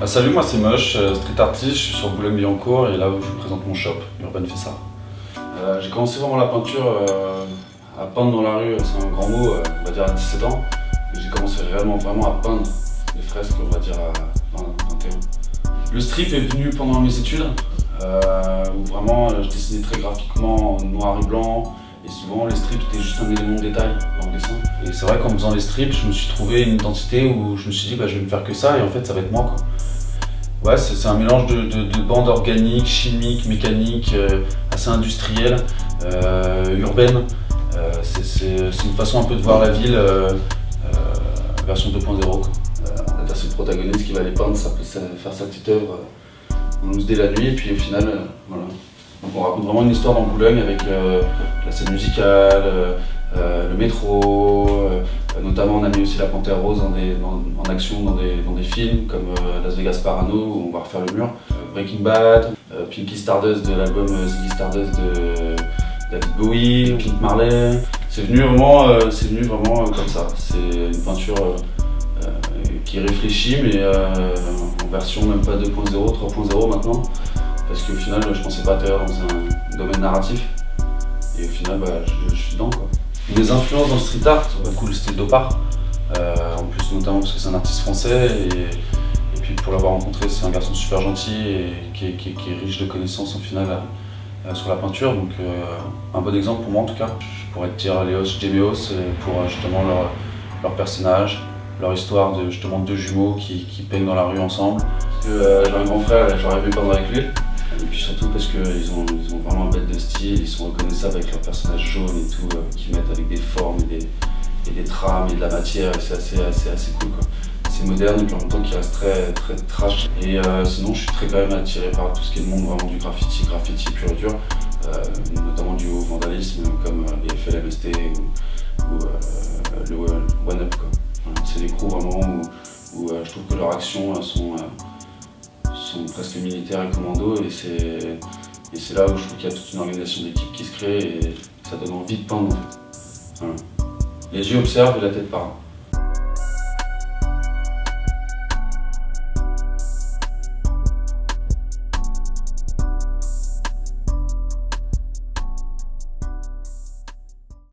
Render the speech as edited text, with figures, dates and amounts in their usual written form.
Salut, moi c'est Moche, street artist, je suis sur Boulogne-Billancourt et là je vous présente mon shop, Urban Fessa. J'ai commencé vraiment la peinture à peindre dans la rue, c'est un grand mot, on va dire à 17 ans. J'ai commencé réellement vraiment à peindre des fresques, on va dire à 21. Le strip est venu pendant mes études, où vraiment je dessinais très graphiquement en noir et blanc. Et souvent les strips étaient juste un élément de détail dans le dessin. Et c'est vrai qu'en faisant les strips, je me suis trouvé une identité où je me suis dit je vais me faire que ça et en fait ça va être moi quoi. Ouais, c'est un mélange de bandes organiques, chimiques, mécaniques, assez industrielles, urbaines. C'est une façon un peu de voir la ville, version 2.0. On a ce protagoniste qui va aller peindre, faire sa petite œuvre en loose dès la nuit et puis au final, voilà. Donc on raconte vraiment une histoire dans Boulogne avec la scène musicale, le métro, notamment on a mis aussi la Panthère Rose en action dans des films comme Las Vegas Parano où on va refaire le mur, Breaking Bad, Pinky Stardust de l'album Ziggy Stardust de David Bowie, Pink Marley. C'est venu vraiment comme ça. C'est une peinture qui est réfléchie mais en version même pas 2.0, 3.0 maintenant. Parce qu'au final, je pensais pas atterrir dans un domaine narratif. Et au final, je suis dedans quoi. Mes influences dans le street art, cool, c'était Dopar. En plus, notamment parce que c'est un artiste français. Et puis pour l'avoir rencontré, c'est un garçon super gentil et qui est riche de connaissances au final sur la peinture. Donc un bon exemple pour moi en tout cas. Je pourrais te dire Léos Djeméos pour justement leur personnage, leur histoire de justement deux jumeaux qui peignent dans la rue ensemble. J'ai un grand frère, j'aurais aimé peindre avec lui. Et puis surtout parce qu'ils ont vraiment un bête de style, ils sont reconnaissables avec leurs personnages jaunes et tout, qu'ils mettent avec des formes et des trames et de la matière, et c'est assez cool quoi. C'est moderne et puis en même temps qui reste très trash. Et sinon je suis quand même attiré par tout ce qui est le monde vraiment du graffiti pur et dur, notamment du haut vandalisme comme les FLMST ou le One Up quoi. Voilà, c'est des crews vraiment où je trouve que leurs actions sont presque militaires et commando et c'est là où je trouve qu'il y a toute une organisation d'équipe qui se crée et ça donne envie de peindre en fait. Voilà. Les yeux observent et la tête parle.